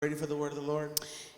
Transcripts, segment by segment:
Ready for the word of the Lord?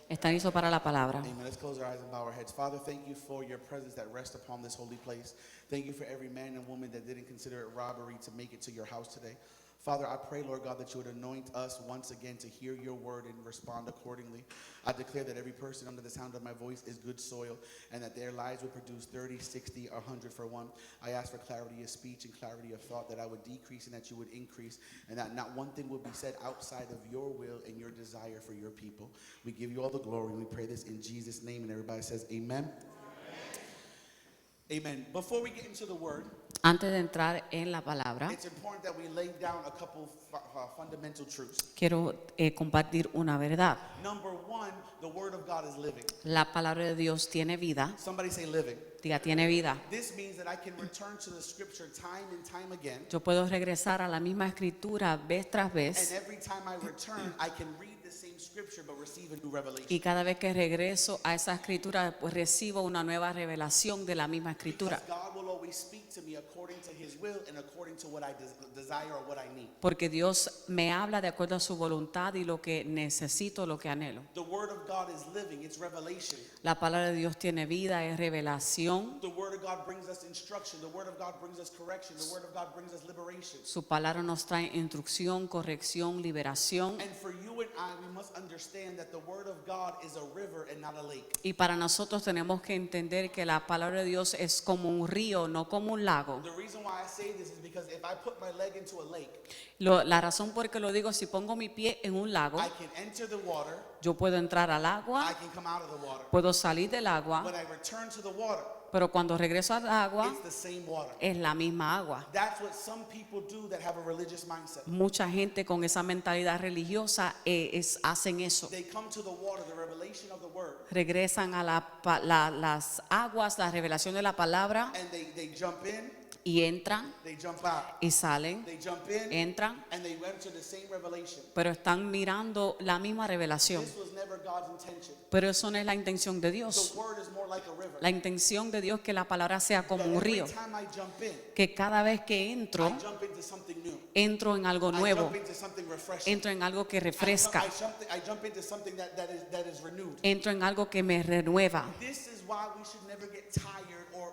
¿Están listos para la palabra? Amen. Let's close our eyes and bow our heads. Father, thank you for your presence that rests upon this holy place. Thank you for every man and woman that didn't consider it robbery to make it to your house today. Father, I pray, Lord God, that you would anoint us once again to hear your word and respond accordingly. I declare that every person under the sound of my voice is good soil and that their lives will produce 30, 60, 100 for one. I ask for clarity of speech and clarity of thought, that I would decrease and that you would increase, and that not one thing would be said outside of your will and your desire for your people. We give you all the glory. We pray this in Jesus' name, and everybody says amen. Amen. Before we get into the word, Antes de entrar en la palabra, it's important that we lay down a couple fundamental truths. quiero compartir una verdad. Number one, the word of God is living. La palabra de Dios tiene vida. Somebody say living. Diga, tiene vida. This means that I can return to the scripture time and time again. Yo puedo regresar a la misma escritura vez tras And vez. every time I return, I can read the same scripture but receive a new revelation. Y cada vez que regreso a esa escritura, pues recibo una nueva revelación de la misma escritura. Because God will always speak to me according to his will and according to what I desire or what I need. Porque Dios me habla de acuerdo a su voluntad y lo que necesito, lo que anhelo. The word of God is living, it's revelation. La palabra de Dios tiene vida, es revelación. The word of God brings us instruction. The word of God brings us correction. The word of God brings us liberation. Su palabra nos trae instrucción, corrección, liberación. And for you and I, we must understand that the word of God is a river and not a lake. Y para nosotros tenemos que entender que la palabra de Dios es como un río, no como un lago. The reason why I say this is because if I put my leg into a lake, La razón por que lo digo, si pongo mi pie en un lago, I can enter the water, yo puedo entrar al I agua, can come out of the water. puedo salir del agua, When I return to the water, pero cuando regreso al agua, it's the same water. es la misma agua. That's what some people do that have a religious mindset. Mucha gente con esa mentalidad religiosa hacen eso. They come to the water, the revelation of the word, Regresan a las aguas, la revelación de la palabra, and they jump in, y entran they jump out. y salen, They jump in, entran, and they enter the same revelation. pero están mirando la misma revelación. This was never God's intention. Pero eso no es la intención de The Dios. word is more like a river. La intención de Dios es que la palabra sea como That un every río, time I jump in, que cada vez que entro, I jump into something new. entro en algo I nuevo, jump into something refreshing. entro en algo que refresca, I jump into something that is renewed. entro en algo que me renueva. This is why we should never get tired or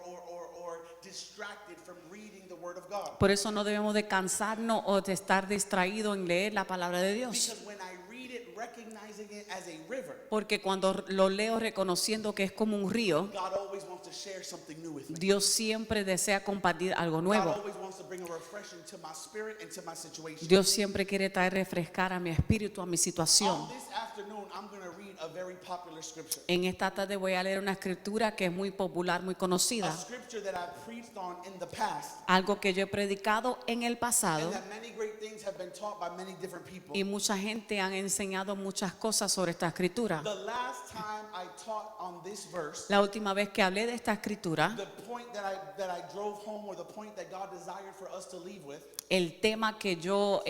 distracted from reading the word of God. Por eso no debemos de cansarnos o de estar distraídos en leer la palabra de Dios. Because when I read it, recognizing it as a river, Porque cuando lo leo reconociendo que es como un río, God always wants to share something new with me. Dios siempre desea compartir algo God nuevo. always wants to bring a refreshing to my spirit and to my situation. Dios siempre quiere traer refrescar a mi espíritu, a mi situación. This afternoon, I'm going to read a very popular scripture. En esta tarde voy a leer una escritura que es muy popular, muy A conocida. scripture that I've preached on in the past, Algo que yo he predicado en el pasado, and that many great things have been taught by many different people. y mucha gente han enseñado muchas cosas sobre esta escritura. The last time I taught on this verse, La última vez que hablé de esta escritura, the point that I drove home, or the point that God desired for us to leave with, el tema que yo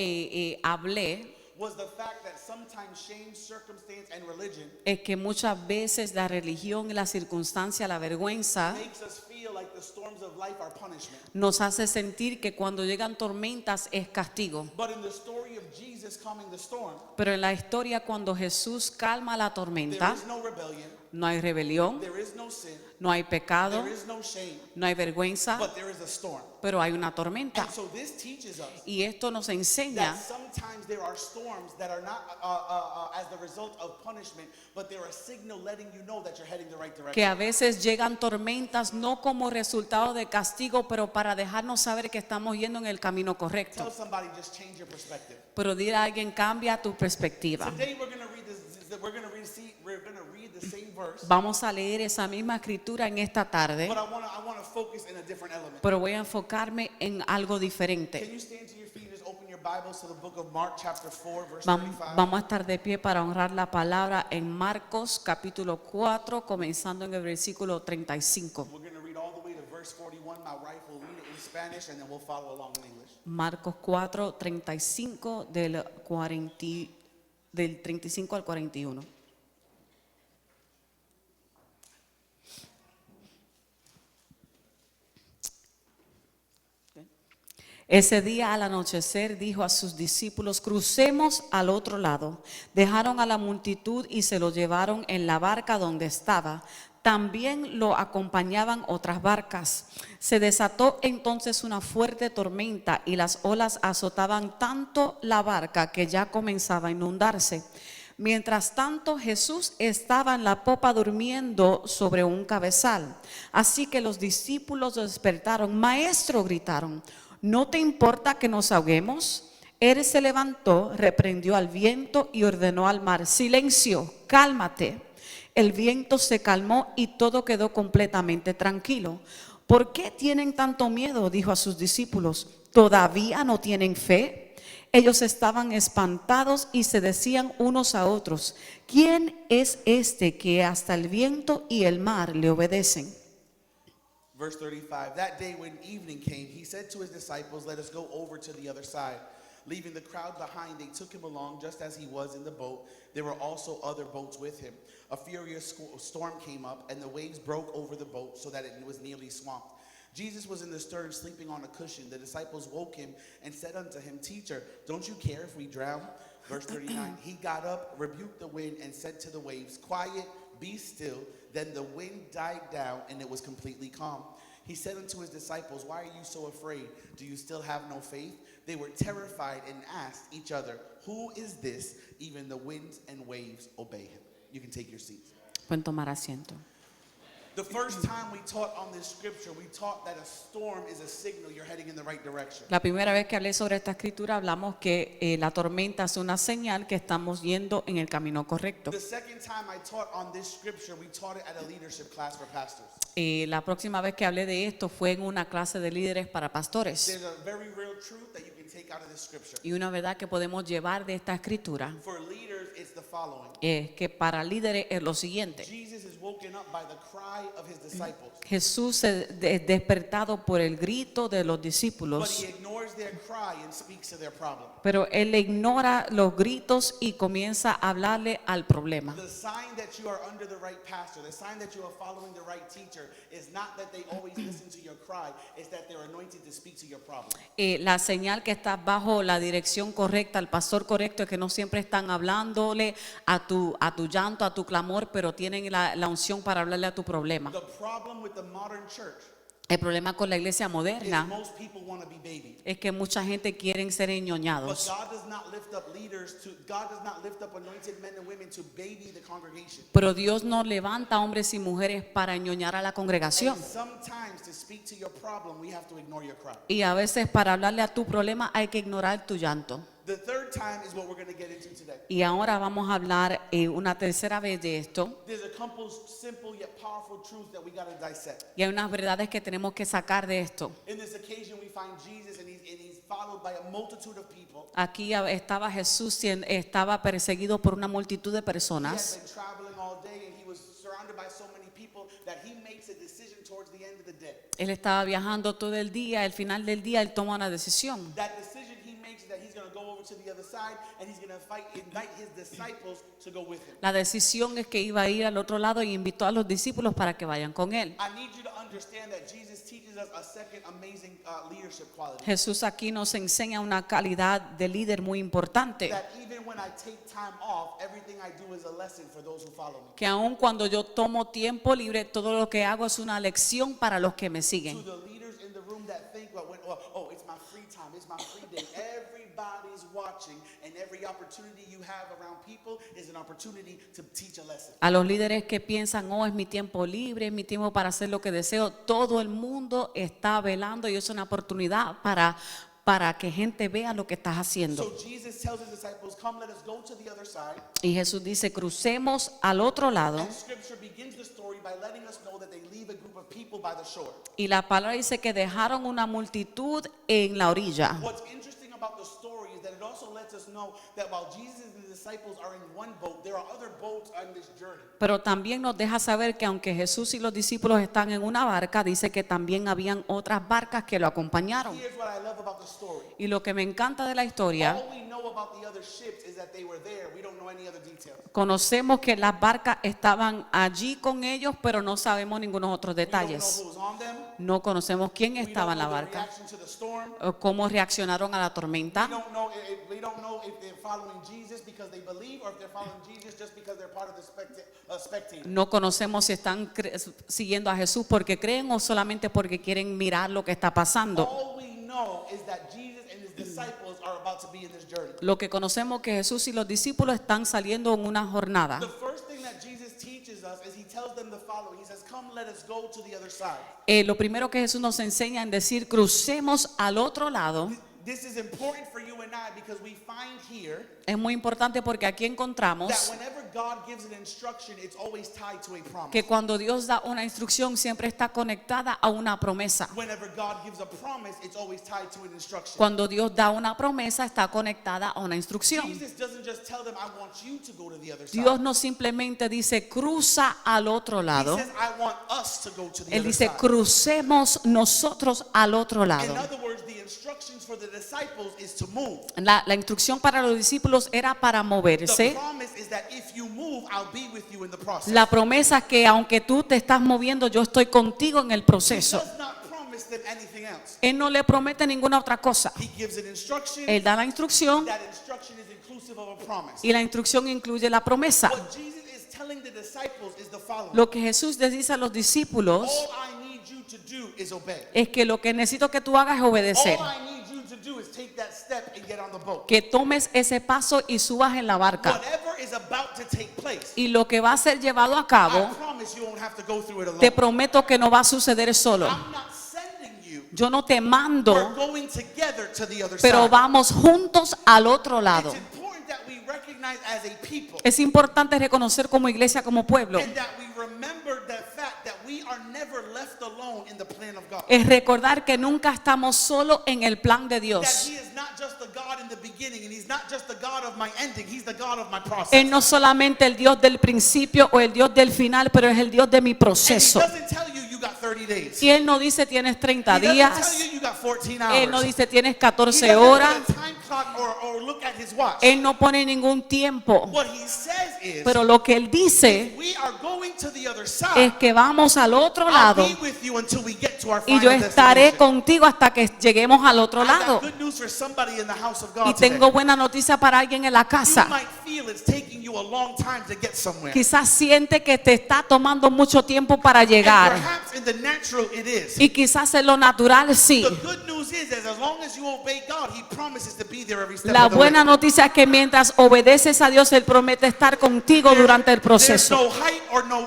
hablé was the fact that sometimes shame, circumstance, and religion es que muchas veces la religión, la circunstancia, la vergüenza makes us feel like the storms of life are punishment. nos hace sentir que cuando llegan tormentas es castigo. But in the story of Jesus calming the storm, Pero en la historia, cuando Jesús calma la there tormenta, is no rebellion, no hay rebelión, there is no sin, no hay pecado, there is no shame, no hay vergüenza, but there is a storm. pero hay una tormenta. And so this teaches us Y esto nos that enseña sometimes there are storms that are not as the result of punishment, but they're a signal letting you know that you're heading the right que direction. a veces llegan tormentas no como resultado de castigo, pero para dejarnos saber que estamos yendo en el camino correcto. Tell somebody, just change your perspective. Pero dile a alguien, cambia tu perspectiva. Today we're going to read this. We're going to read the same verse, Vamos a leer esa misma escritura en esta tarde, but I want to focus in a different element. pero voy a enfocarme en algo Can diferente. you stand to your feet and just open your Bibles to the book of Mark, chapter 4, verse 35? Vamos a estar de pie para honrar la palabra en Marcos capítulo 4, comenzando en el versículo 35. We're going to read all the way to verse 41. My wife will read it in Spanish, and then we'll follow along in English. Marcos 4, 35 del 35 al 41. Ese día al anochecer dijo a sus discípulos: crucemos al otro lado. Dejaron a la multitud y se lo llevaron en la barca donde estaba. También lo acompañaban otras barcas. Se desató entonces una fuerte tormenta y las olas azotaban tanto la barca que ya comenzaba a inundarse. Mientras tanto, Jesús estaba en la popa durmiendo sobre un cabezal. Así que los discípulos lo despertaron. Maestro, gritaron, ¿no te importa que nos ahoguemos? Él se levantó, reprendió al viento y ordenó al mar: silencio, cálmate. El viento se calmó y todo quedó completamente tranquilo. ¿Por qué tienen tanto miedo?, dijo a sus discípulos. ¿Todavía no tienen fe? Ellos estaban espantados y se decían unos a otros: ¿quién es este que hasta el viento y el mar le obedecen? Verse 35, that day when evening came, he said to his disciples, let us go over to the other side. Leaving the crowd behind, they took him along just as he was in the boat. There were also other boats with him. A furious storm came up, and the waves broke over the boat so that it was nearly swamped. Jesus was in the stern, sleeping on a cushion. The disciples woke him and said unto him, Teacher, don't you care if we drown? Verse 39, he got up, rebuked the wind, and said to the waves, quiet, be still. Then the wind died down, and it was completely calm. He said unto his disciples, why are you so afraid? Do you still have no faith? They were terrified and asked each other, who is this? Even the winds and waves obey him. You can take your seats. Pueden tomar asiento. The first time we taught on this scripture, we taught that a storm is a signal you're heading in the right direction. La primera vez que hablé sobre esta escritura hablamos que la tormenta es una señal que estamos yendo en el camino correcto. The second time I taught on this scripture, we taught it at a leadership class for pastors. La próxima vez que hablé de esto fue en una clase de líderes para pastores. There's a very real truth that you can take out of this scripture. Y una verdad que podemos llevar de esta escritura For leaders, it's the following. es que para líderes es lo siguiente. Jesus is woken up by the cry of his disciples. Jesús es despertado por el grito de los But discípulos, he ignores their cry and speaks to their problem. pero él ignora los gritos y comienza a hablarle al problema. The sign that you are under the right pastor, the sign that you are following the right teacher, is not that they always listen to your cry, it's that they're anointed to speak to your problem. La señal que estás bajo la dirección correcta, el pastor correcto, es que no siempre están hablándole a tu llanto, a tu clamor, pero tienen la unción para hablarle a tu problema. The problem with the modern church El problema con la iglesia is moderna most people want to be babied. es que mucha gente quiere ser But enñoñados, God does not lift up leaders to, God does not lift up anointed men and women to baby the congregation. pero Dios no levanta hombres y mujeres para enñoñar a la congregación. And sometimes to speak to your problem, we have to ignore your cry. Y a veces para hablarle a tu problema hay que ignorar tu llanto. The third time is what we're going to get into today. Y ahora vamos a hablar una tercera vez de esto. There's a couple simple yet powerful truths that we got to dissect. Y hay unas verdades que tenemos que sacar de esto. In this occasion, we find Jesus, and he's followed by a multitude of people. Aquí estaba Jesús, estaba perseguido por una multitud de He had personas. been traveling all day, and he was surrounded by so many people that he makes a decision towards the end of the day. Él estaba viajando todo el día, al final del día él toma una decisión. That decision he makes is that he's going to go over to the other side, and he's going to invite his disciples to go with him. La decisión es que iba a ir al otro lado y invitó a los discípulos para que vayan con él. I need you to understand that Jesus teaches us a second amazing leadership quality. Jesús aquí nos enseña una calidad de líder muy importante. That even when I take time off, everything I do is a lesson for those who follow me. Que aun cuando yo tomo tiempo libre, todo lo que hago es una lección para los que me To siguen. the leaders in the room that think, oh, it's my free time, it's my free day. Everybody's watching, and every opportunity you have around people is an opportunity to teach a lesson. A los líderes que piensan, oh, es mi tiempo libre, es mi tiempo para hacer lo que deseo, todo el mundo está velando y es una oportunidad para que gente vea lo que estás haciendo. So Jesus tells his disciples, come, let us go to the other side. Y Jesús dice, crucemos al otro lado. And scripture begins the story by letting us know that they leave a group of people by the shore. Y la palabra dice que dejaron una multitud en la orilla. What's interesting about the story is that it also also lets us know that while Jesus and the disciples are in one boat, there are other boats on this journey. Pero también nos deja saber que aunque Jesús y los discípulos están en una barca, dice que también habían otras barcas que lo acompañaron. Here's what I love about the story. Y lo que me encanta de la historia, All we know about the other ships is that they were there. We don't know any other details. conocemos que las barcas estaban allí con ellos, pero no sabemos ningunos otros We don't know detalles. who was on them. No conocemos quién We estaba don't en la know the barca, reaction to the storm. o cómo reaccionaron a la We tormenta. we don't know if they're following Jesus because they believe or if they're following Jesus just because they're part of the spectators. No conocemos si están siguiendo a Jesús porque creen o solamente porque quieren mirar lo que está pasando. All we know is that Jesus and his disciples are about to be in this journey. Lo que conocemos que Jesús y los discípulos están saliendo en una jornada. The first thing that Jesus teaches us is he tells them to follow. He says, "Come, let us go to the other side." Lo primero que Jesús nos enseña en decir crucemos al otro lado. This is important for you and I because we find here Es muy importante porque aquí that encontramos whenever God gives an instruction, it's always tied to a promise. que cuando Dios da una instrucción siempre está conectada a una promesa. Whenever God gives a promise, it's always tied to an instruction. Cuando Dios da una promesa está conectada a una instrucción. Jesus doesn't just tell them, "I want you to go to the other side." Dios no simplemente dice cruza al otro He lado. says, "I want us to go to the Él other dice side." crucemos nosotros al otro In lado. other words, the instructions for the disciples is to move. La instrucción para los discípulos era para The moverse. promise is that if you move, I'll be with you in the process. La promesa es que aunque tú te estás moviendo, yo estoy contigo en el He proceso. does not promise them anything else. Él no le promete ninguna otra cosa. He gives an instruction. Él da la instrucción That instruction is inclusive of a promise. y la instrucción incluye la promesa. What Jesus is telling the disciples is the following. Lo que Jesús les dice a los discípulos All I need you to do is obey. es que lo que necesito que tú hagas es obedecer. All I need you to do is take that step and get on the boat. Que tomes ese paso y subas en la barca. Whatever is about to take place, Y lo que va a ser llevado a I cabo, promise you won't have to go through it te alone. prometo que no va a suceder solo. I'm not sending you. Yo no te We're mando, going together to the other pero side. vamos juntos al otro lado. It's important that we recognize as a people Es importante reconocer como iglesia, como pueblo, and that we remember the fact that we are never left alone in the plan of God. es recordar que nunca estamos solos en el plan de That Dios. He is not just the God in the beginning and He's not just the God of my ending, He's the God of my process. Él no es solamente el Dios del principio o el Dios del final, pero es el Dios de mi And He proceso. doesn't tell you you got 30 days. Y Él no dice tienes 30 He doesn't días, tell you you got 14 Él no hours. dice tienes He 14 doesn't horas, put a time clock or look at His watch. Él no pone ningún tiempo. What He says is, Pero lo que Él dice we are going to the other es side. que vamos al otro I'll lado be with you until we get to our y yo final estaré destination. contigo hasta que lleguemos al otro I got lado. good news for somebody in the house of God Y today. tengo buena noticia para alguien en la You casa. might feel it's taking you a long time to get somewhere. Quizás siente que te está tomando mucho tiempo para And llegar. perhaps in the natural it is. Y quizás en lo natural sí. The good news is that as long as you obey God, He promises to be there every step La of the way. buena noticia es que mientras obedeces a Dios, Él promete estar contigo durante el There's proceso. no height or no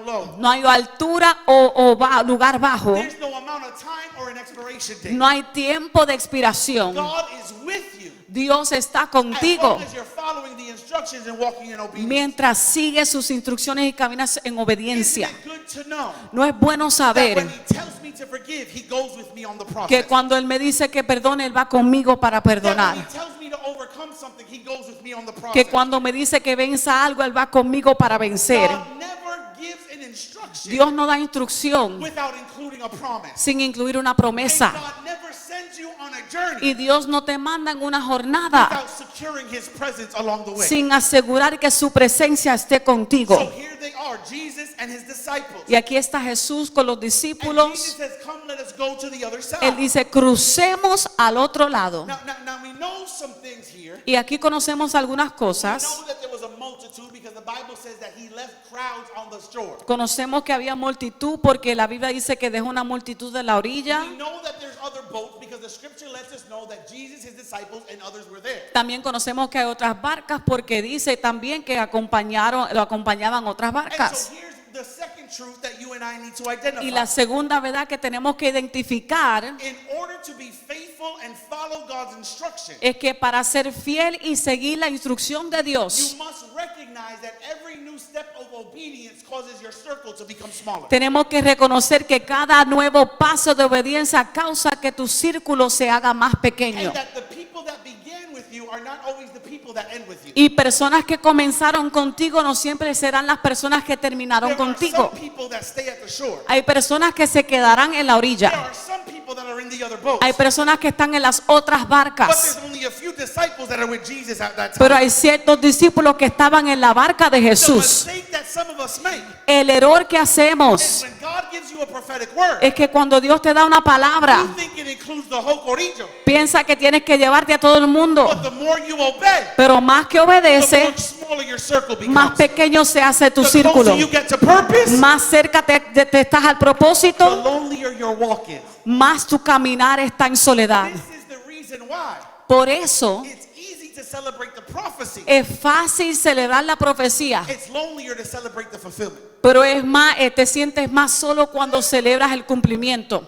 low. No hay altura o lugar bajo. There's no amount of time or an expiration date. No hay tiempo de expiración. God is with you Dios está as contigo long as you're following the instructions and walking in obedience. mientras sigues sus instrucciones y caminas en Isn't obediencia. it good to know No es bueno that when saber He tells me to forgive, He goes with me on the que process? cuando Él me dice que perdone, Él va conmigo para That when He perdonar. tells me to overcome something, He goes with me on the process. Que cuando me dice que venza algo, Él va conmigo para vencer. God never gives an instruction Dios no da instrucción without including a promise. sin incluir una And promesa. God never sends you on a journey Y Dios no te manda en una jornada without securing His presence along the way. sin asegurar que su presencia esté So contigo. here they are, Jesus and His disciples. Y aquí está Jesús con los And Jesus discípulos. says, "Come, let us go to the other side." Él dice, crucemos al otro lado. Now we know some things here. Y aquí conocemos algunas We cosas. know that there was a multitude because the Bible says that He left crowds on the shore. Conocemos que había multitud porque la Biblia dice que dejó una multitud de la orilla. We know that there's other boats because the scripture lets us know that Jesus, His disciples, and others were there. También conocemos que hay otras barcas porque dice también que lo acompañaban otras And so barcas. here's the second truth that you and I need to Y identify. la segunda verdad que tenemos que identificar In order to be faithful and follow God's instruction, es que para ser fiel y seguir la instrucción de you Dios, must recognize that every new step of obedience causes your circle to become smaller. tenemos que reconocer que cada nuevo paso de obediencia causa que tu círculo se haga más pequeño. And that the people that began with you you are not always the people that end with you. Y personas que comenzaron contigo no siempre serán las personas que terminaron There are contigo. some people that stay at the shore. Hay personas que se quedarán en la There orilla. are some people that are in the other boats. Hay personas que están en las otras But barcas. there's only a few disciples that are with Jesus at that time. Pero hay ciertos discípulos que estaban en la barca de The Jesús. mistake that some of us make El error que is hacemos when God gives you a prophetic word, es que cuando Dios te da una palabra, you think it includes the whole corillo. piensa que tienes que llevarte a todo el mundo. But the more you obey, Pero más que the obedece, more smaller your circle más becomes. pequeño se hace tu The círculo. closer you get to purpose, Más cerca te estás al the propósito, lonelier your walk is. más tu caminar está en soledad. This is the reason why Por eso it's easy to celebrate the prophecy. es fácil celebrar la profecía, It's lonelier to celebrate the fulfillment. pero es más, te sientes más solo cuando celebras el cumplimiento.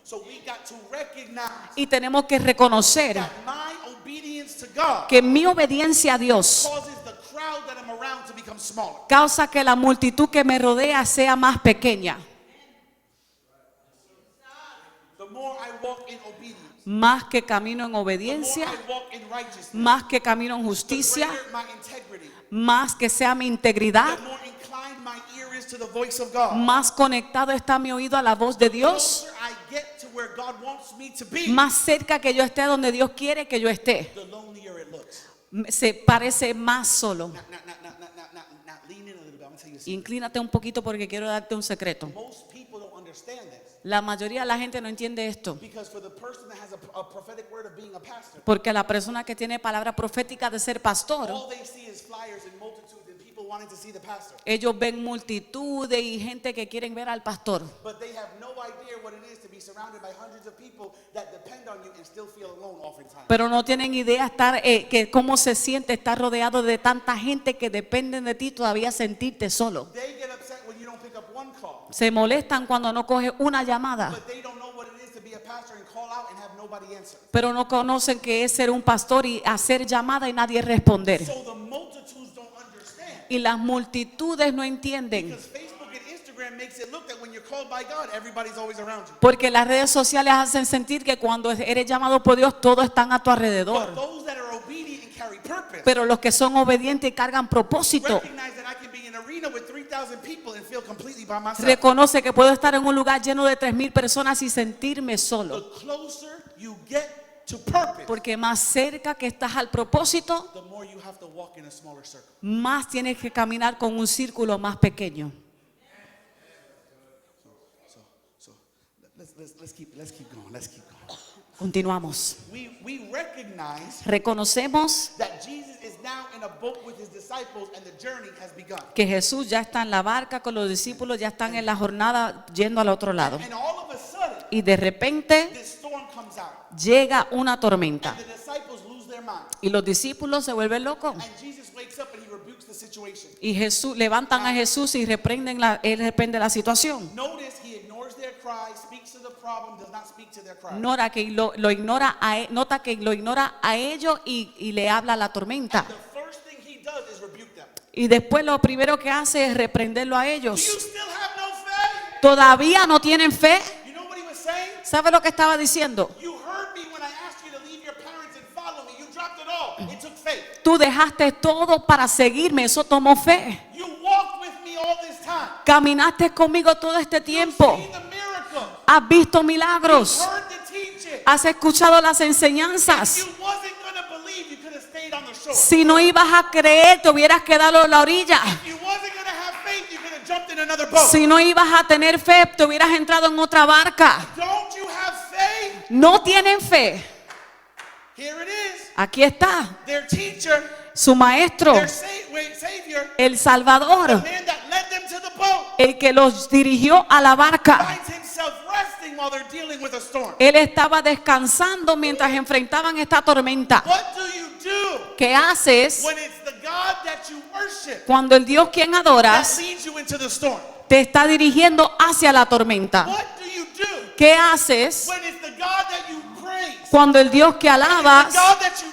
So we got to recognize Y tenemos que reconocer that my obedience to God que mi obediencia a Dios causes the crowd that I'm around to become smaller. causa que la multitud que me rodea sea más pequeña. The more I walk in obedience, Más que camino en the more obediencia, I walk in righteousness, más que camino en the justicia, greater my integrity, más que sea mi integridad, the more inclined my ear is to the voice of God. más conectado está mi oído a la voz de The Dios, closer I get to where God wants me to be, más cerca que yo esté donde Dios quiere que yo esté. the lonelier it looks. Se parece más solo. Now lean in a little bit. I'm gonna tell you a secret. Inclínate un poquito porque quiero darte un secreto. Most people don't understand this La mayoría de la gente no entiende esto. because for the person that has a prophetic word of being a pastor, Porque la persona que tiene palabra profética de ser pastor, all they see is flyers and multitudes and people wanting to see the pastor. ellos ven multitudes y gente que quieren ver al pastor. But they have no idea what it is to be surrounded by hundreds of people that depend on you and still feel alone oftentimes. Pero no tienen idea estar que cómo se siente estar rodeado de tanta gente que dependen de ti, todavía sentirte solo. They get upset when you don't pick up one call, Se molestan cuando no coges una llamada, but they don't know what it is to be a pastor and call out and have nobody answer. pero no conocen que es ser un pastor y hacer llamada y nadie responder. So the multitudes don't understand Y las multitudes no entienden, because Facebook and Instagram makes it look that when you're called by God, everybody's always around you. porque las redes sociales hacen sentir que cuando eres llamado por Dios, todos están a tu But alrededor. those that are obedient and carry purpose Pero los que son obedientes y cargan propósito, recognize that I can be in an arena with 3,000 people and feel completely by myself. reconoce que puedo estar en un lugar lleno de 3,000 personas y sentirme solo. The closer you get to purpose, Porque más cerca que estás al propósito, the more you have to walk in a smaller circle. más tienes que caminar con un círculo más pequeño. So let's keep going. Let's keep going. Continuamos. We recognize Reconocemos that Jesus is now in a boat with his disciples and the journey has begun. que Jesús ya está en la barca con los discípulos, ya están en la jornada yendo al otro lado. And all of a sudden, Y de repente this storm comes out. llega una tormenta. And the disciples lose their mind. Y los discípulos se vuelven locos. And Jesus wakes up and he rebukes the situation. Y Jesús levantan a Jesús y él reprende la situación. Notice he ignores their cry, speaks to the problem, does not speak to their cry. Nota que lo ignora a ellos y le habla a la tormenta. The first thing he does is rebuke them. Y después lo primero que hace es reprenderlo a Do you ellos. still have no faith? Todavía no tienen fe. You know what he was saying? ¿Sabe lo que estaba diciendo? You heard me when I asked you to leave your parents and follow me. You dropped it all. It took faith. Tú dejaste todo para seguirme, eso tomó fe. You walked with me all this time. Caminaste conmigo todo este tiempo. You've seen the miracle. Has visto milagros. Heard the teaching. Has escuchado las enseñanzas. You wasn't going to believe, you could have stayed on the shore. Si no ibas a creer, te hubieras quedado en la orilla. If you wasn't going to have faith, you could have jumped in another boat. Si no ibas a tener fe, te hubieras entrado en otra barca. Don't you have faith? No tienen fe. Here it is. Aquí está. Their teacher, Su maestro, their savior, el Salvador, the man that led them to the boat, el que los dirigió a la barca. finds himself resting while they're dealing with a storm. Él estaba descansando mientras enfrentaban esta tormenta. What do you do ¿Qué haces when it's the God that you worship cuando el Dios quien that adoras leads you into the storm? te está dirigiendo hacia la tormenta? What do you do ¿Qué haces when it's the God that you praise, cuando el Dios que the alabas, God that you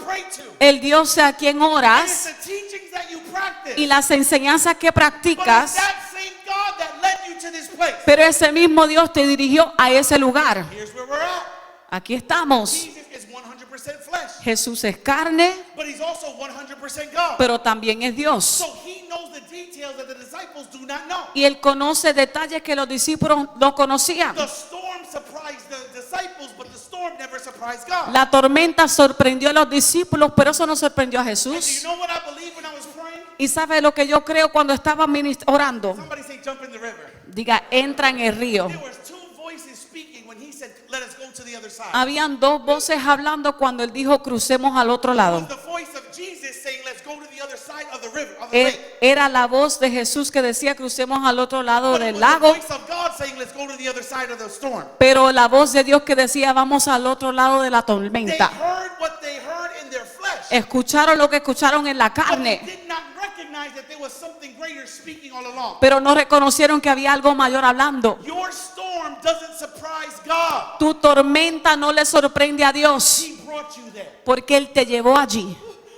pray to, el Dios a quien and it's oras the teachings that you practice, y las enseñanzas que but it's practicas, that same God that led you to this place? pero ese mismo Dios te dirigió a ese lugar? Here's where we're at. Aquí estamos. Jesus is 100% flesh, Jesús es carne, but he's also 100% God. pero también es Dios. So he knows the details that the disciples do not know. Y Él conoce detalles que los discípulos no conocían. The storm surprised the disciples, but the storm never surprised God. La tormenta sorprendió a los discípulos, pero eso no sorprendió a And do Jesús. you know what I believe when I was praying? ¿Y sabe lo que yo creo cuando estaba orando? Somebody say jump in the river. Diga, entra en el río. There was two voices speaking when he said, let us go to the other side. Habían dos voces hablando cuando Él dijo, crucemos al otro It lado. was the voice of Jesus saying, let's go to the other side of the river, of the lake. Era la voz de Jesús que decía, crucemos al otro lado But it del was lago. the voice of God saying, let's go to the other side of the storm. Pero la voz de Dios que decía, vamos al otro lado de la They tormenta. heard what they heard in their flesh, Escucharon lo que escucharon en la but they carne, did not recognize that there was something greater speaking all along. pero no reconocieron que había algo mayor hablando. Your storm doesn't surprise God. Tu tormenta no le sorprende a Dios, He brought you there. porque Él te llevó allí.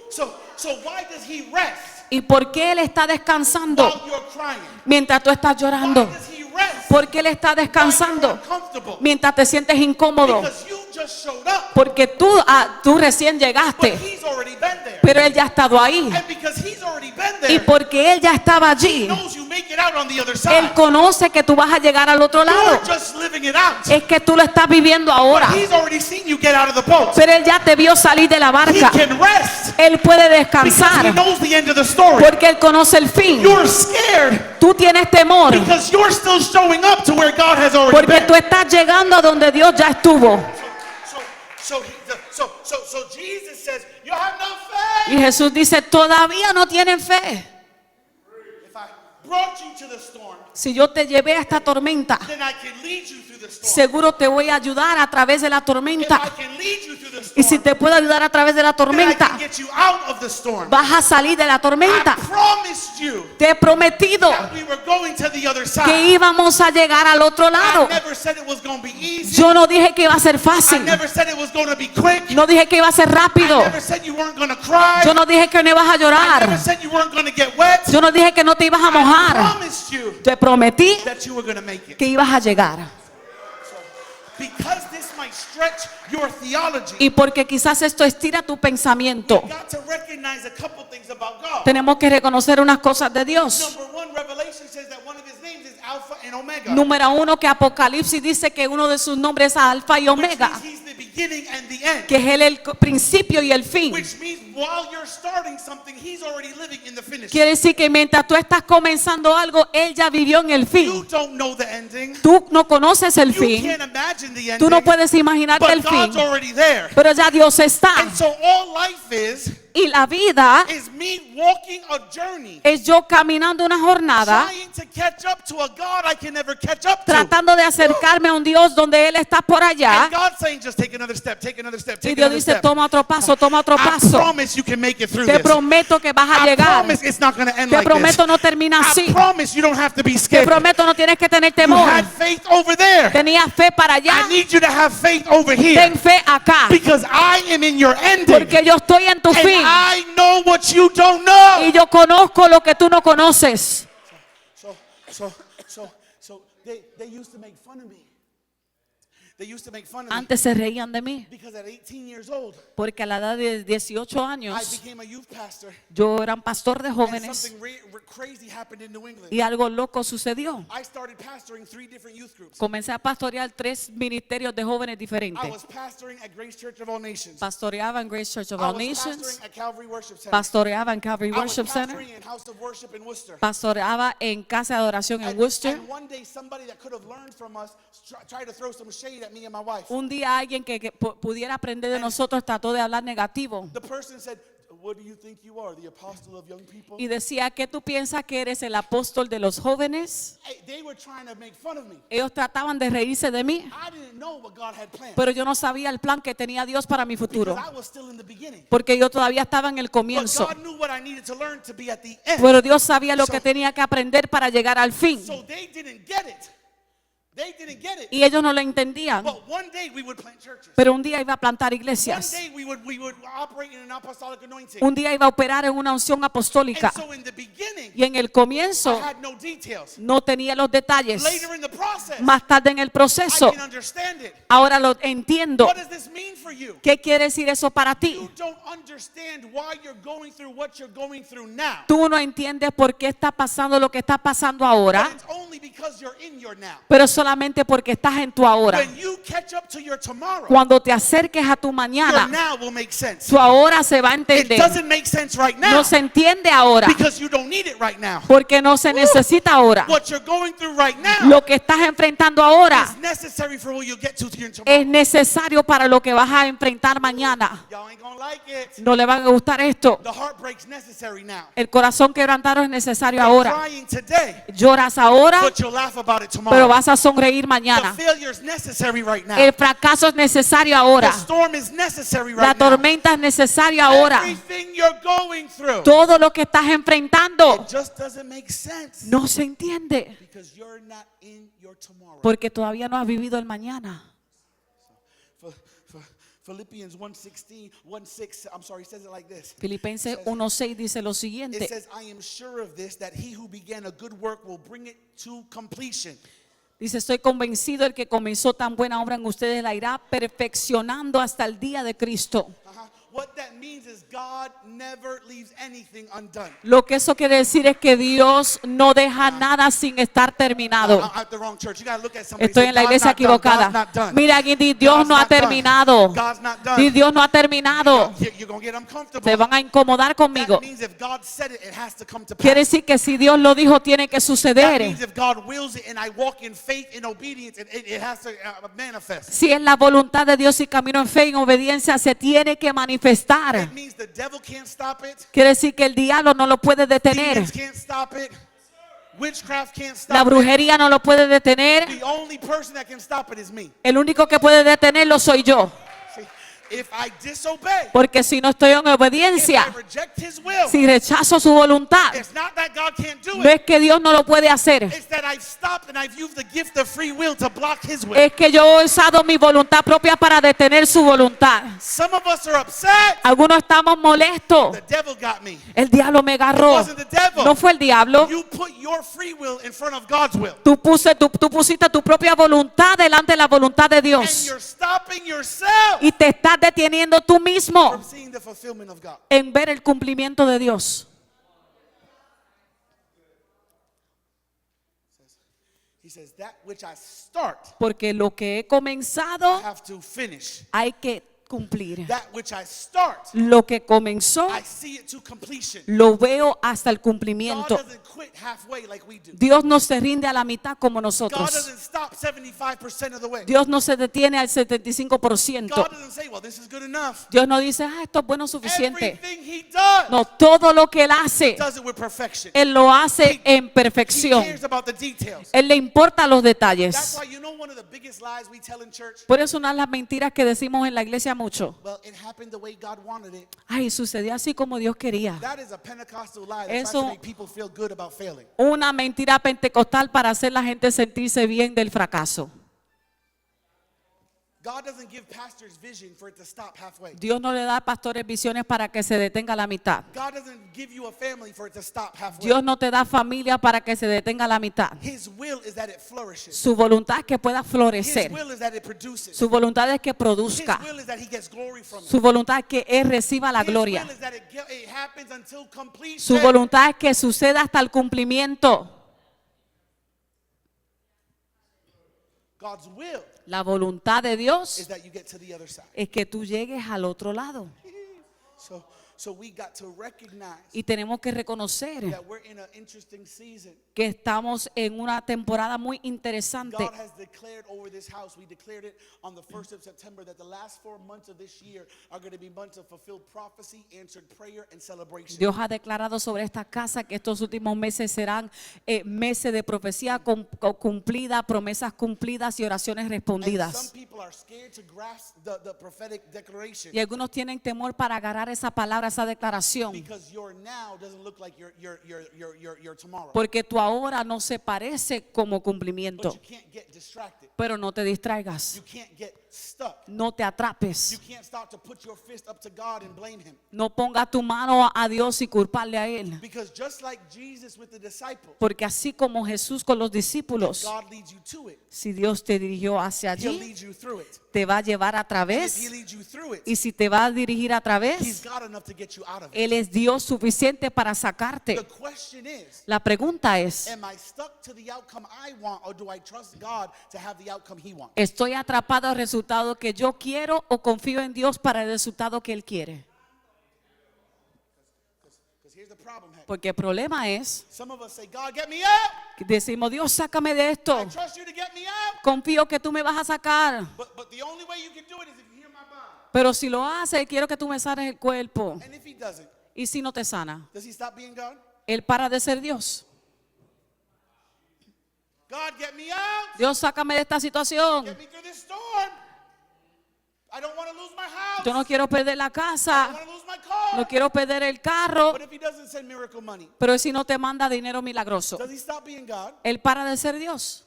So why does he rest ¿Y por qué Él está descansando while you're crying? mientras tú estás Why llorando? does he rest ¿Por qué Él está while you're descansando uncomfortable? mientras te sientes incómodo? Because you just showed up, Porque tú recién but llegaste, he's already been there. pero Él ya ha estado ahí. And because he's already been Y there, porque Él ya estaba he allí, knows you make it out on the other Él side. conoce que tú vas a llegar al otro lado. You're just living it out. Es que tú lo estás viviendo ahora, But he's already seen you get out of the boat. pero Él ya te vio salir de la He barca. can rest Él puede because he descansar knows the end of the story. porque Él conoce el fin. You're scared Tú tienes temor because you're still showing up to where God has already porque been. tú estás llegando a donde Dios ya estuvo. So Jesus says, you have no Y faith. Jesús dice, todavía no tienen fe. If I brought you to the storm, Si yo te llevé a esta tormenta, then I can lead you through the storm. seguro te voy a ayudar a través de la If I tormenta. can lead you through the Y si storm, te puedo ayudar a través de la then I tormenta, can get you out of the storm. vas a salir de la tormenta. I promised you Te he prometido that we were going to the other que side. íbamos a llegar al otro lado. I never said it was going to be easy. Yo no dije que iba a ser I fácil. never said it was going to be quick. No dije que iba a ser rápido. I never said you weren't going to cry. Yo no dije que no ibas a I never llorar. said you weren't going to get wet. Yo no dije que no te ibas a I mojar. promised you Te prometí that you were going to make it. que ibas a llegar. Because this might stretch your theology, Y porque quizás esto estira tu pensamiento, you got to recognize a couple things about God. tenemos que reconocer unas cosas de Dios. Number one, Revelation says that one of his names is Alpha and Omega. Número uno, que Apocalipsis dice que uno de sus nombres es Alfa y Which Omega, means he's the beginning and the end. que es Él el principio y el fin. Which means while you're starting something, he's already living in the finish. Quiere decir que mientras tú estás comenzando algo, Él ya vivió en el You fin. don't know the ending. Tú no conoces el You fin, can't imagine the ending. tú no puedes imaginarte But el fin, God's already there. pero ya Dios está. And so all life Y la vida is me walking a journey, es yo caminando una jornada, trying to catch up to a God I can never catch up to. tratando de acercarme a un Dios donde Él está por allá. And God's saying, just take another step, take another step, Y take Dios another dice, step. toma otro paso, toma otro I paso. promise you can make it through Te this. prometo que vas a I llegar. promise it's not going to end Te like prometo this. no termina I así. promise you don't have to be Te scared. prometo no tienes que tener You temor. had faith over there. Tenía fe para I allá. need you to have faith over here. Ten fe acá. Because I am in your ending. Porque yo estoy en tu And fin. I know what you don't know. Y yo conozco lo que tú no conoces. So they used to make fun of me. They used to make fun of me Antes se reían de mí. because at 18 years old, Porque a la edad de 18 I años became a youth pastor. yo era un pastor de And jóvenes something crazy happened in New England. y algo loco sucedió. I started pastoring 3 different youth groups. Comencé a pastorear 3 ministerios de jóvenes I diferentes. was pastoring at Grace Church of All Nations. Pastoreaba en Grace Church of I All was Nations. pastoring at Calvary Worship Center. Pastoreaba en Calvary I was Worship Center. pastoring in House of Worship in Worcester. Pastoreaba en Casa de Adoración en Worcester. And one day somebody that could have learned from us tried to throw some shade at me and my wife. Un día alguien que pudiera aprender de nosotros trató de hablar negativo The person said, "What do you think you are, the apostle of young people?" y decía, ¿qué tú piensas que eres el apóstol de los jóvenes? Hey, they were trying to make fun of me. Ellos trataban de reírse de mí, I didn't know what God had planned pero yo no sabía el plan que tenía Dios para mi futuro, because I was still in the beginning. porque yo todavía estaba en el But comienzo. God knew what I needed to learn to be at the end. Pero Dios sabía lo So- que tenía que aprender para llegar al fin. So they didn't get it. They didn't get it. Y ellos no lo entendían. But one day we would plant churches. Pero un día iba a plantar One iglesias. day we would operate in an apostolic anointing. Un día iba a operar en una unción apostólica. And so in the beginning, Y en el I comienzo had no details. no tenía los detalles. Later in the process, Más tarde en el I proceso, can understand it. ahora lo entiendo. What does this mean for you? ¿Qué quiere decir eso para ti? You don't understand why you're going through what you're going through now. Tú no entiendes por qué está pasando lo que está pasando ahora, But it's only because you're in your now. pero solamente porque estás en tu ahora. When you catch up to your tomorrow, Cuando te acerques a tu your mañana, now will make sense. tu ahora se va a It entender. doesn't make sense right now No se entiende ahora because you don't need it right now. porque no se necesita ahora. What you're going through right now Lo que estás enfrentando ahora is necessary for what you'll get to your tomorrow. es necesario para lo que vas a enfrentar mañana. Y'all ain't gonna like it. No le van a gustar esto. The heartbreak's necessary now. El corazón quebrantado es necesario You're ahora. crying today, Lloras ahora, but you'll laugh about it pero tomorrow. vas a sonreír The mañana. failure's necessary right now. El fracaso es necesario The ahora. storm is necessary La right now. tormenta es necesaria ahora. Everything you're going through, Todo lo que estás enfrentando it just doesn't make sense no se entiende because you're not in your tomorrow. porque todavía no has vivido el mañana. Philippians 1:6, I'm sorry, says it like this. Filipenses 1:6 dice lo It siguiente. says, I am sure of this, that he who began a good work will bring it to completion. Dice, estoy convencido el que comenzó tan buena obra en ustedes la irá perfeccionando hasta el día de Cristo. What that means is God never leaves anything undone. Lo que eso quiere decir es que Dios no deja nada sin estar terminado. I'm at the wrong church. You gotta look at somebody. Estoy Say, en la "God's iglesia not done. God's equivocada. not done. Mira aquí, di, Dios God's no ha not done. terminado. God's not done. Di, Dios no ha terminado. You're gonna get uncomfortable. Se van a incomodar conmigo. That means if God said it, it has to come to pass. Quiere decir que si Dios lo dijo, tiene que That suceder. means if God wills it and I walk in faith and obedience, it has to manifest. Si es la voluntad de Dios y camino en fe y en obediencia, se tiene que manifestar. It means the devil can't stop it. Quiere decir que el diablo no lo puede detener. Demons can't stop it. Witchcraft can't stop La it. brujería no lo puede detener. The only person that can stop it is me. El único que puede detenerlo soy yo. See, if I disobey, Porque si no estoy en if I obediencia, reject his will, si rechazo su voluntad, it's not that God can't do no it. es que Dios no lo puede hacer. It's that I've stopped and I've used the gift of free will to block his will. Es que yo he usado mi voluntad propia para detener su voluntad. Some of us are upset. Algunos estamos molestos. The devil got me. El diablo me agarró. It wasn't the devil. No fue el diablo. You put your free will in front of God's will. Tú pusiste tu propia voluntad delante de la voluntad de And Dios. you're stopping yourself Y te estás deteniendo tú mismo from seeing the fulfillment of God. en ver el cumplimiento de Dios. He says, that which I start, Porque lo que he I comenzado have to finish. hay que cumplir. That which I start, Lo que comenzó I see it to completion. lo veo hasta el God cumplimiento. doesn't quit halfway like we do. Dios no se rinde a la mitad como God nosotros. doesn't stop 75% of the way. Dios no se detiene al 75%. God doesn't say, well, this is good enough. Dios no dice, esto es bueno suficiente. Everything he does, No, todo lo que Él hace, does it with perfection. Él lo hace en He perfección. cares about the details. Él le importa los That's detalles. why you know one of the biggest lies we tell in church? Por eso una de las mentiras que decimos en la iglesia mucho. Well, it happened the way God wanted it. Ay, sucedió así como Dios quería. That is a Pentecostal lie that tries Eso- to make people feel good about failing. Una mentira pentecostal para hacer la gente sentirse bien del fracaso. God doesn't give pastors vision for it to stop halfway. Dios no le da a pastores visiones para que se detenga a la mitad. God doesn't give you a family for it to stop halfway. Dios no te da familia para que se detenga a la mitad. His will is that it flourishes. Su voluntad es que pueda His florecer. will is that it produces. Su voluntad es que His produzca. will is that he gets glory from it. Su voluntad es que Él reciba la His gloria. will is that it happens until Su completion. voluntad es que suceda hasta el cumplimiento. God's will La voluntad de is Dios that you get to the other side. es que tú llegues al otro lado. So we got to recognize Y tenemos que reconocer that we're in an interesting season. que estamos en una temporada muy interesante. God has declared over this house, we declared it on the 1st of September, that the last 4 months of this year are going to be months of fulfilled prophecy, answered prayer, and celebration. Dios ha declarado sobre esta casa que estos últimos meses serán meses de profecía cumplida, promesas cumplidas y oraciones And some respondidas. people are scared to grasp the prophetic declaration. Y algunos tienen temor para agarrar esa palabra, esa declaración. Because your now doesn't look like your tomorrow. Porque tu ahora no se parece como cumplimiento. But you can't get distracted. Pero no te distraigas. You can't get stuck. No te atrapes. You can't start to put your fist up to God and blame him. No ponga tu mano a Dios y culparle a Él. Because just like Jesus with the disciples, Porque así como Jesús con los discípulos, God leads you to it. si Dios te dirigió hacia He'll allí, lead you through it. te va a llevar a If he través. leads you through it, Y si te va a dirigir a he's través, God enough to get you out of it. Él es Dios suficiente para The sacarte. question is, La pregunta es, am I stuck to the outcome I want, or do I trust God to have the outcome he wants? ¿estoy atrapado al resultado que yo quiero o confío en Dios para el resultado que Él quiere? Because here's the problem. Heck. Porque el problema es Some of us say, God, get me out. que decimos, Dios, sácame de I esto. trust you to get me out. Confío que tú me vas a sacar. But the only way you can do it is if you hear my body. Pero si lo haces, quiero que tú me sanes el cuerpo. And if he doesn't, ¿Y si no te sana? does he stop being God? Él para de ser Dios. God, get me out. Dios, sácame de esta situación. Get me through this storm. I don't want to lose my house. Yo no quiero perder la I don't casa. want to lose my car. No quiero perder el carro. But if he doesn't send miracle money, Pero si no te manda dinero milagroso, does he stop being God? Él para de ser Dios.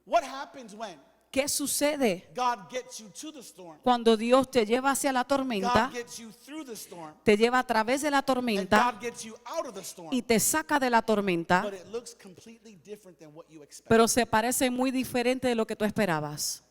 What happens when ¿Qué sucede God gets you to the storm? cuando Dios te lleva hacia la tormenta, God gets you through the storm. te lleva a través de la And tormenta God gets you out of the storm. y te saca de la tormenta, But it looks completely different than what you expect. pero se parece muy diferente de lo que tú esperabas?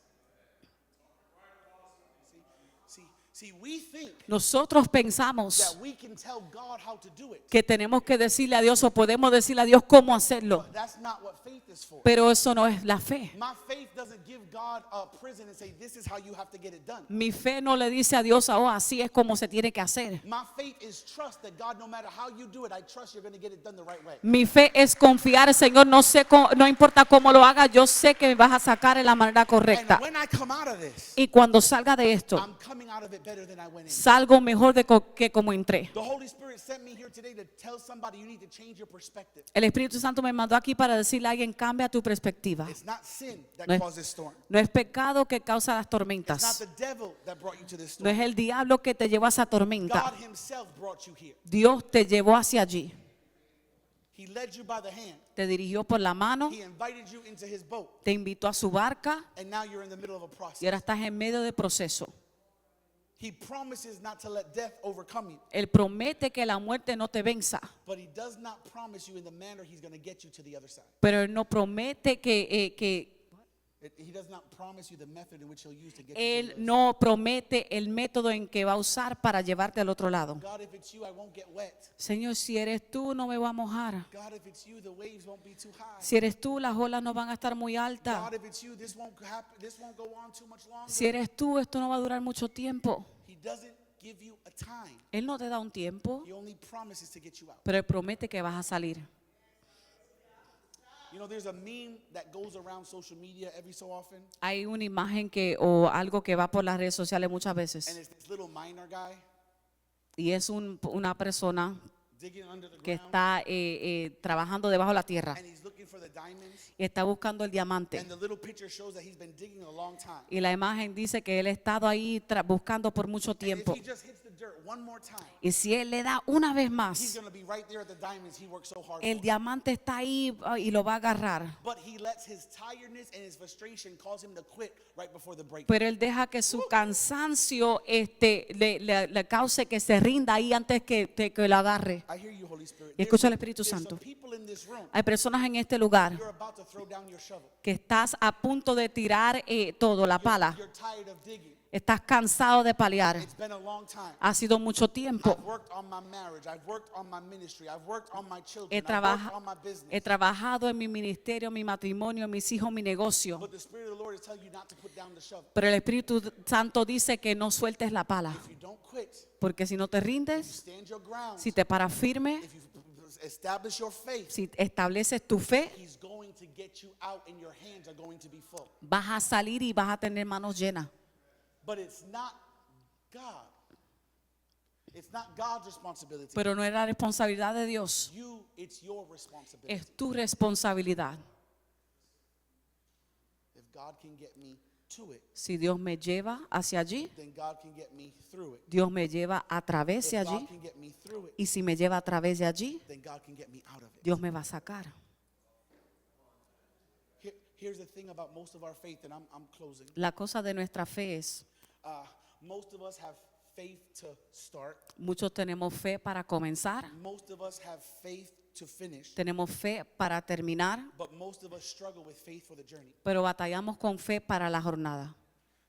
See, we think Nosotros pensamos that we can tell God how to do it. que tenemos que decirle a Dios o podemos decirle a Dios cómo hacerlo, But that's not what faith is for. pero eso no es la fe. My faith doesn't give God a prison and say, this is how you have to get it done. Mi fe no le dice a Dios, oh, así es como se tiene que hacer. My faith is trust that God, no matter how you do it, I trust you're going to get it done the right way. Mi fe es confiar, Señor, no importa cómo lo haga, yo sé que me vas a sacar en la manera correcta. And when I come out of this, Y cuando salga de esto, I'm coming out of it better than I went in. salgo mejor que como entré. The Holy Spirit sent me here today to tell somebody you need to change your perspective. El Espíritu Santo me mandó aquí para decirle a alguien, cambia tu perspectiva. It's not sin that No es- causes storm. No es pecado que causa las It's not tormentas. the devil that brought you to this No es storm. el diablo que te llevó a esa tormenta. God himself brought you here. Dios te llevó hacia allí. He led you by the hand. Te dirigió por la mano, He invited you into his boat. te invitó a su barca And now you're in the middle of a y process. ahora estás en medio del proceso. He promises not to let death overcome you. Él promete que la muerte no te venza, But he does not promise you in the manner he's going to get you to the other side. pero Él no promete He does not promise you the method in which he'll use to get you to Él the other no promete el método en que va a usar para llevarte al otro lado. side. God, if it's you, I won't get wet. Señor, si eres tú, no me voy a mojar. God, if it's you, the waves won't be too high. Si eres tú, las olas no van a estar muy altas. God, if it's you, this won't happen. This won't go on too much longer. Si eres tú, esto no va a durar mucho tiempo. He doesn't give you a time. Él no te da un tiempo, He only promises to get you out. pero Él promete que vas a salir. You know, there's a meme that goes around social media every so often, Hay una imagen o algo que va por las redes sociales muchas and veces it's this little miner guy y es una persona digging under the que ground, está trabajando debajo de la tierra and he's looking for the diamonds. y está buscando el diamante. And the little picture shows that he's been digging a long time. Y la imagen dice que él ha estado ahí buscando por mucho And if tiempo. he just hits the dirt one more time, Y si él le da una vez he's más, going to be right there at the diamonds he worked so hard el for. diamante está ahí y lo va a agarrar. But he lets his tiredness and his frustration cause him to quit right before the break. Pero él deja que su cansancio le cause que se rinda ahí antes que lo agarre. I hear you, Holy Spirit. Y escucha al There's Espíritu some Santo. people in this room, Hay personas en este lugar you're about to throw down your shovel. que estás a punto de tirar todo, la pala. You're tired of digging. Estás cansado de paliar. It's been a long time. Ha sido mucho tiempo. I've worked on my marriage. I've worked on my ministry. I've worked on my children. He, I've trabaja- worked on my business. he trabajado en mi ministerio, mi matrimonio, mis hijos, mi negocio. But the Spirit of the Lord is telling you not to put down the shovel. Pero el Espíritu Santo dice que no sueltes la pala. If you don't quit, Porque si no te rindes, stand your ground. si te paras firme, If you establish your faith, si estableces tu fe, He's going to get you out and your hands are going to be full. vas a salir y vas a tener manos llenas. But it's not God. It's not God's responsibility. Pero no es la responsabilidad de Dios, It's your responsibility. es tu responsabilidad. If God can get me to it, Si Dios me lleva hacia allí, then God can get me through it. Dios me lleva a través de If God allí. can get me through it, Y si me lleva a través de allí, then God can get me out of it. Dios me va a sacar. Here's the thing about most of our faith, and I'm closing. La cosa de nuestra fe es, Most of us have faith to start. muchos tenemos fe para comenzar, Most of us have faith to finish. tenemos fe para terminar, But most of us struggle with faith for the journey. pero batallamos con fe para la jornada.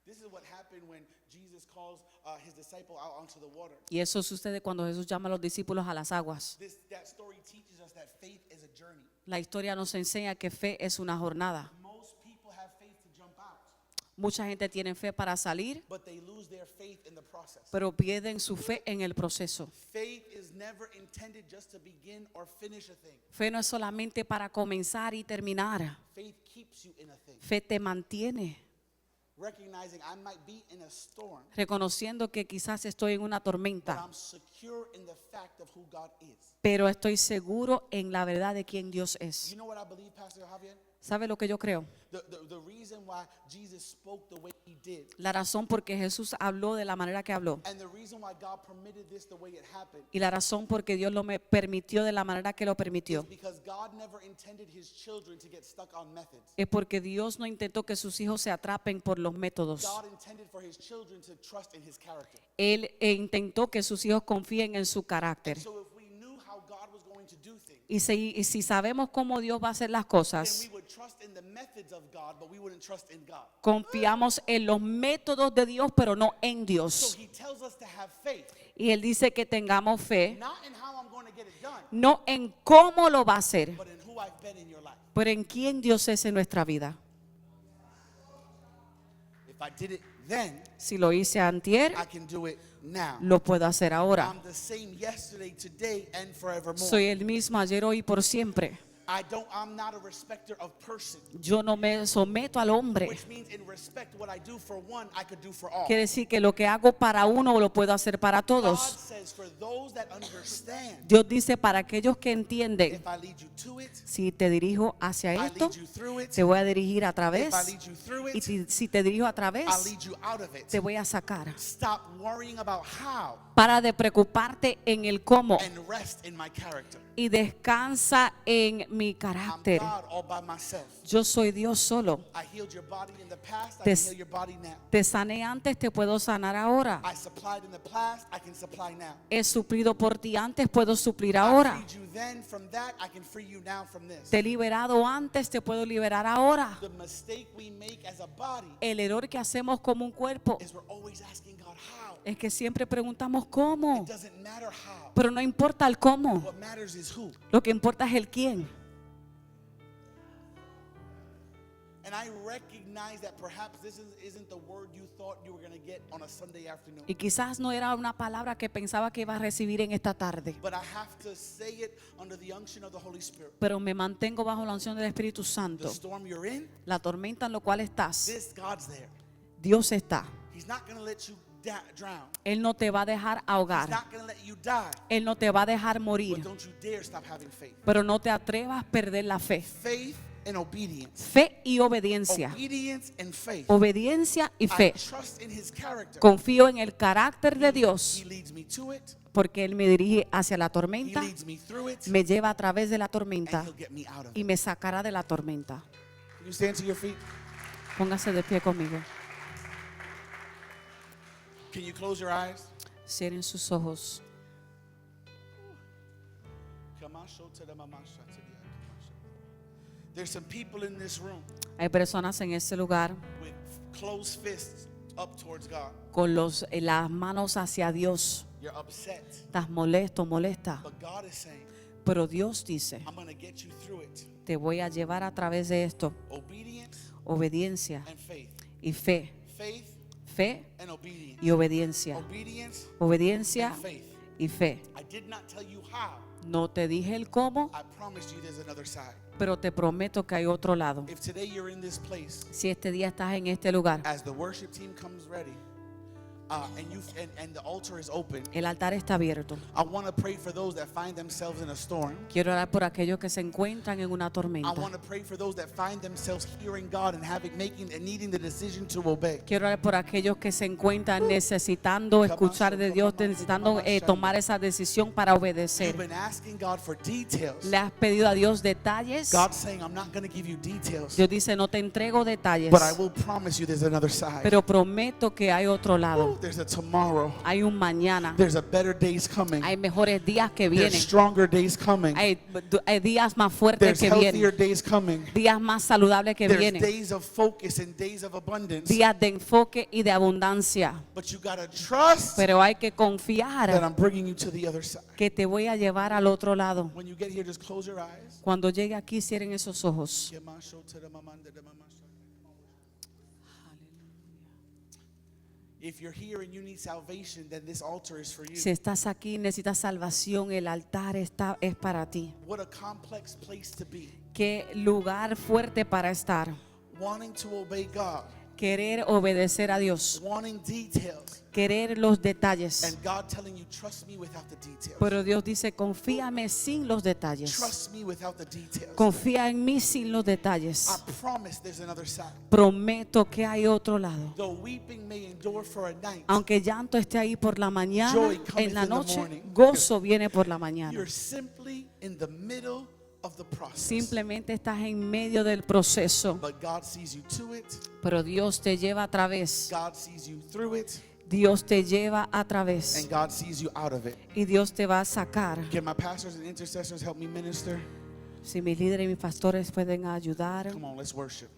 This is what happened when Jesus calls his disciple out onto the water. Y eso sucede cuando Jesús llama a los discípulos a las aguas. That story teaches us that faith is a journey. La historia nos enseña que fe es una jornada. Most people have faith to jump out, Mucha gente tiene fe para salir, but they lose their faith in the process. pero pierden su fe en el proceso. Faith is never intended just to begin or finish a thing. Fe no es solamente para comenzar y terminar. Faith keeps you in a thing. Fe te mantiene, Recognizing I might be in a storm, reconociendo que quizás estoy en una but tormenta, I'm secure in the fact of who God is. pero estoy seguro en la verdad de quién Dios es. You know what I believe, Pastor Javier? ¿Sabe lo que yo creo? The reason why Jesus spoke the way he did, La razón por qué Jesús habló de la manera que habló and the reason why God permitted this the way it happened, y la razón por qué Dios lo me permitió de la manera que lo is permitió because God never intended his children to get stuck on methods. es porque Dios no intentó que sus hijos se atrapen por los métodos. God intended for his children to trust in his character. Él intentó que sus hijos confíen en su carácter. So if we knew how God was going to do things, Y si sabemos cómo Dios va a hacer las then cosas, we would trust in the methods of God, but we wouldn't trust in God. confiamos en los métodos de Dios, pero no en So Dios. he tells us to have faith, Y Él dice que tengamos fe, not in how I'm going to get it done, no en cómo lo va a hacer, but in who I've been in your life. pero en quién Dios es en nuestra vida. If I did it then, Si lo hice antier, I can do it now. lo puedo hacer ahora. I'm the same yesterday, today, and forevermore. Soy el mismo ayer, hoy y por siempre. I'm not a respecter of person, Yo no me someto al hombre. which means in respect what I do for one, I could do for all. Quiere decir que lo que hago para uno lo puedo hacer para God todos. says for those that understand, Dios dice para aquellos que entienden, if I lead you to it, si te dirijo hacia I esto, lead you through it. te voy a dirigir a If través. I lead you through Y it, si te dirijo a I'll través, lead you out of it. te voy a sacar. Stop worrying about how Para de preocuparte en el cómo and rest in my character. y descansa en mi I'm carácter. God all by myself. Yo soy Dios solo. I healed your body in the past, I Te- can heal your body now. Te sané antes, te puedo sanar ahora. I supplied in the past, I can supply now. He suplido por ti antes, puedo suplir I ahora. freed you then from that, I can free you now from this. Te he liberado antes, te puedo liberar ahora. The mistake we make as a body El error que hacemos como un cuerpo is we're always asking God how. es que siempre preguntamos cómo, It doesn't matter how. pero no importa el cómo. What matters is who. Lo que importa es el quién. And I recognize that perhaps this isn't the word you thought you were going to get on a Sunday afternoon. Y quizás no era una palabra que pensaba que iba a recibir en esta tarde, But I have to say it under the unction of the Holy Spirit. pero me mantengo bajo la unción del Espíritu The Santo. storm you're in, La tormenta en la cual estás, this God's there. Dios está. He's not going to let you drown. Él no te va a dejar He's ahogar. not going to let you die. Él no te va a dejar But morir. don't you dare stop having faith. Pero no te atrevas a perder la fe. Faith and obedience. Fe y obediencia. Obedience and faith. Obediencia y I fe. trust in his character. Confío en el carácter de Dios, He leads me to it. porque Él me dirige hacia la He tormenta, leads me through it. me lleva a través de la And tormenta he'll get me out of y it. me sacará de la tormenta. Can you stand to your feet? Póngase de pie conmigo. Can you close your eyes? Cierren sus ojos. There's some people in this room Hay personas en este lugar with closed fists up towards God. con las manos hacia Dios. You're upset. Estás molesto, molesta. But God is saying, Pero Dios dice, I'm going to get you through it. te voy a llevar a través de esto. Obedience Obediencia and faith. y fe. Faith Fe and obedience. y obediencia. Obedience Obediencia and faith. y fe. I did not tell you how. No te dije el cómo, I promised you there's another side. pero te prometo que hay otro lado. If today you're in this place, Si este día estás en este lugar, as the worship team comes ready, and the altar is open, el altar está abierto. I want to pray for those that find themselves in a storm. Quiero orar por aquellos que se encuentran en una I tormenta. want to pray for those that find themselves hearing God and making and needing the decision to obey. Quiero orar por aquellos que se encuentran necesitando escuchar de Dios, necesitando tomar esa decisión para You've obedecer. been asking God for details. ¿Le has pedido a Dios detalles? God's saying, I'm not going to give you details, Dios dice, no te entrego detalles, but I will promise you there's another side. pero prometo que hay otro lado. There's a tomorrow. Hay un mañana. There's a better days coming. Hay mejores días que There's vienen. stronger days coming. Hay días más fuertes There's que healthier vienen. days coming. Días más saludables que There's vienen. days of focus and days of abundance. Días de enfoque y de abundancia. But you got to trust Pero hay que that confiar I'm bringing you to the other side. que te voy a llevar al otro lado. When you get here, just close your eyes. Cuando llegue aquí, cierren esos ojos. If you're here and you need salvation, then this altar is for you. Si estás aquí y necesitas salvación, el altar es para ti. What a complex place to be. Qué lugar fuerte para estar. Wanting to obey God, Querer obedecer a Dios. wanting details, Querer los detalles. and God telling you, trust me without the details. Pero Dios dice, confíame sin los detalles. Trust me without the details. Confía en mí sin los I detalles. promise there's another side. Prometo que hay otro lado. Though weeping may endure for a night, Aunque llanto esté ahí por la mañana, Joy cometh en la in the noche, morning. gozo viene por la mañana. you're simply in the middle of the process. Simplemente estás en medio del proceso, But God sees you to it. pero Dios te lleva a través. God sees you through it. Dios te lleva a través And God sees you out of it. y Dios te va a sacar. Can my pastors and intercessors help me minister? Si mis líderes y mis pastores pueden ayudar, Come on, let's worship.